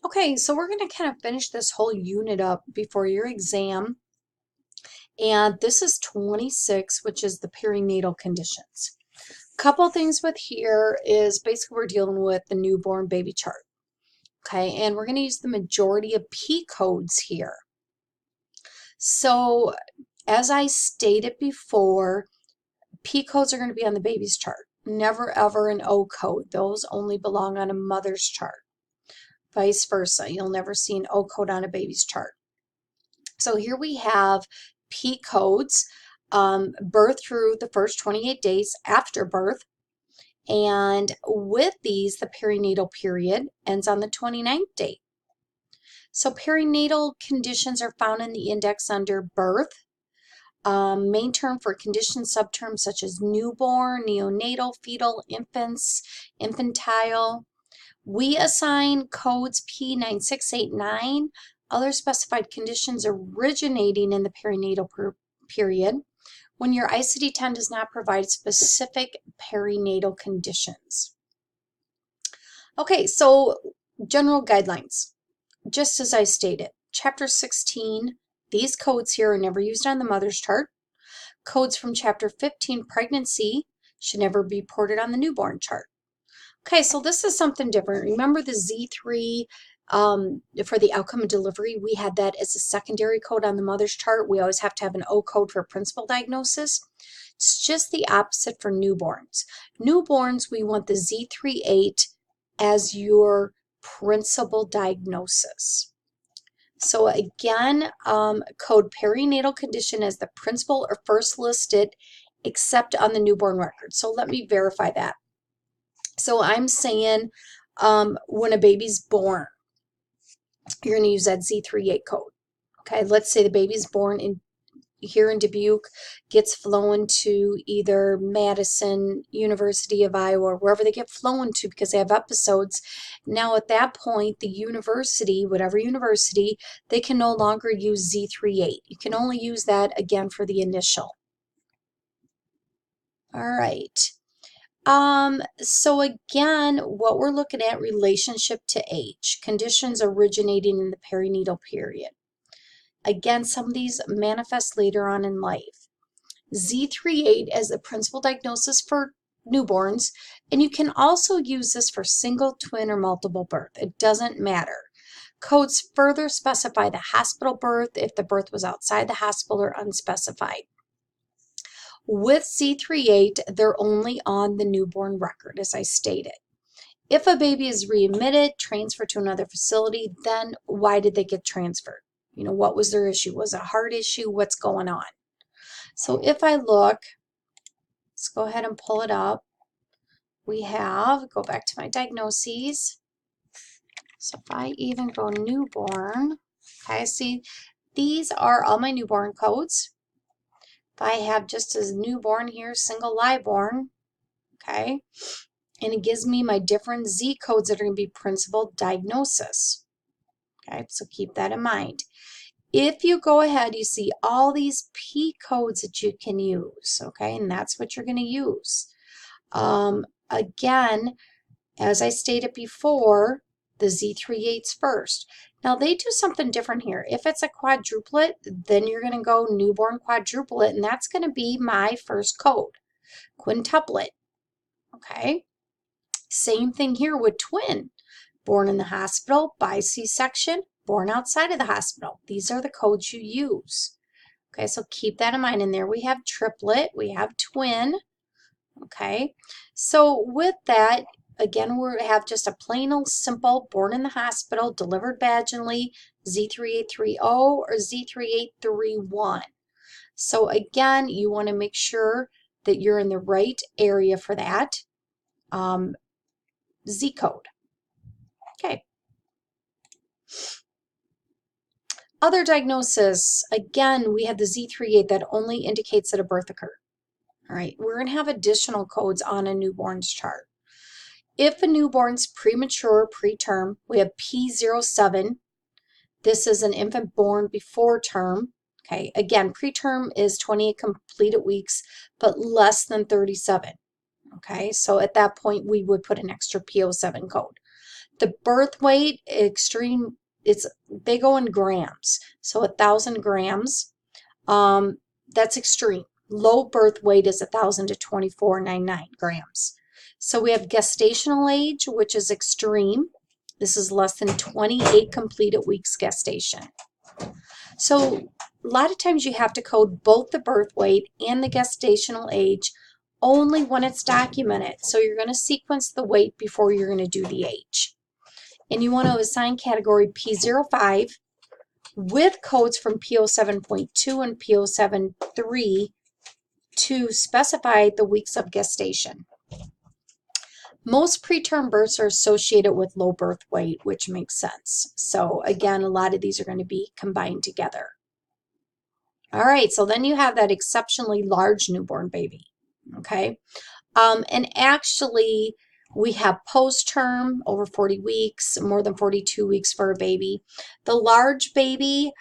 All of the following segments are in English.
Okay, so we're going to kind of finish this whole unit up before your exam. And this is 26, which is the perinatal conditions. Couple things with here is basically we're dealing with the newborn baby chart. Okay, and we're going to use the majority of P codes here. So as I stated before, P codes are going to be on the baby's chart. Never ever an O code. Those only belong on a mother's chart. Vice versa. You'll never see an O code on a baby's chart. So here we have P codes, birth through the first 28 days after birth. And with these, the perinatal period ends on the 29th day. So perinatal conditions are found in the index under birth. Main term for condition subterms such as newborn, neonatal, fetal, infants, infantile. We assign codes P9689, other specified conditions originating in the perinatal period, when your ICD-10 does not provide specific perinatal conditions. Okay, so general guidelines. Just as I stated, Chapter 16, these codes here are never used on the mother's chart. Codes from Chapter 15, pregnancy, should never be reported on the newborn chart. Okay, so this is something different. Remember the Z3 for the outcome of delivery? We had that as a secondary code on the mother's chart. We always have to have an O code for principal diagnosis. It's just the opposite for newborns. Newborns, we want the Z38 as your principal diagnosis. So again, code perinatal condition as the principal or first listed except on the newborn record. So let me verify that. So I'm saying when a baby's born, you're going to use that Z38 code. Okay, let's say the baby's born here in Dubuque, gets flown to either Madison, University of Iowa, wherever they get flown to because they have episodes. Now at that point, the university, whatever university, they can no longer use Z38. You can only use that again for the initial. All right. So again, what we're looking at, relationship to age, conditions originating in the perinatal period. Again, some of these manifest later on in life. Z38 as the principal diagnosis for newborns, and you can also use this for single, twin, or multiple birth. It doesn't matter. Codes further specify the hospital birth if the birth was outside the hospital or unspecified. With Z38, they're only on the newborn record, as I stated. If a baby is readmitted, transferred to another facility, then why did they get transferred? You know, what was their issue? Was it a heart issue? What's going on? So if I look, let's go ahead and pull it up. We have, go back to my diagnoses. So if I even go newborn, okay, see, these are all my newborn codes. If I have just as newborn here, single live born, okay, and it gives me my different Z codes that are going to be principal diagnosis. Okay, so keep that in mind. If you go ahead, you see all these P codes that you can use, okay, and that's what you're going to use. Again, as I stated before, the Z38's first. Now they do something different here. If it's a quadruplet, then you're going to go newborn quadruplet, and that's going to be my first code. Quintuplet, okay. Same thing here with twin. Born in the hospital, by C-section, born outside of the hospital. These are the codes you use. Okay, so keep that in mind. And there we have triplet, we have twin. Okay, so with that, again, we have just a plain old simple born in the hospital, delivered vaginally, Z3830 or Z3831. So again, you want to make sure that you're in the right area for that Z code. Okay. Other diagnosis, again, we have the Z38 that only indicates that a birth occurred. All right, we're going to have additional codes on a newborn's chart. If a newborn's premature, preterm, we have P07. This is an infant born before term. Okay, again, preterm is 28 completed weeks, but less than 37. Okay, so at that point, we would put an extra P07 code. The birth weight, extreme, they go in grams. So 1,000 grams, that's extreme. Low birth weight is 1,000 to 2499 grams. So we have gestational age, which is extreme. This is less than 28 completed weeks gestation. So a lot of times you have to code both the birth weight and the gestational age only when it's documented. So you're going to sequence the weight before you're going to do the age. And you want to assign category P05 with codes from P07.2 and P07.3 to specify the weeks of gestation. Most preterm births are associated with low birth weight, which makes sense. So again, a lot of these are going to be combined together. All right, so then you have that exceptionally large newborn baby, okay? And actually, we have post-term, over 40 weeks, more than 42 weeks for a baby. The large baby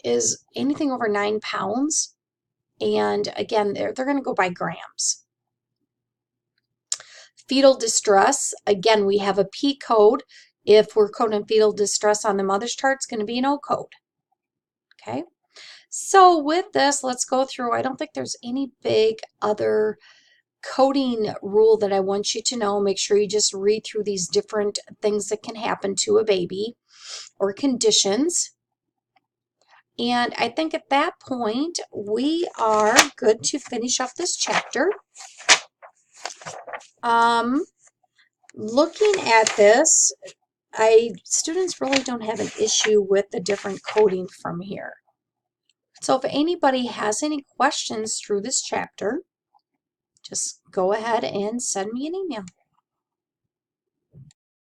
is anything over 9 pounds. And again, they're going to go by grams. Fetal distress, again, we have a P code. If we're coding fetal distress on the mother's chart, it's going to be an O code. Okay, so with this, let's go through. I don't think there's any big other coding rule that I want you to know. Make sure you just read through these different things that can happen to a baby or conditions. And I think at that point, we are good to finish up this chapter. Looking at this, students really don't have an issue with the different coding from here. So if anybody has any questions through this chapter, just go ahead and send me an email.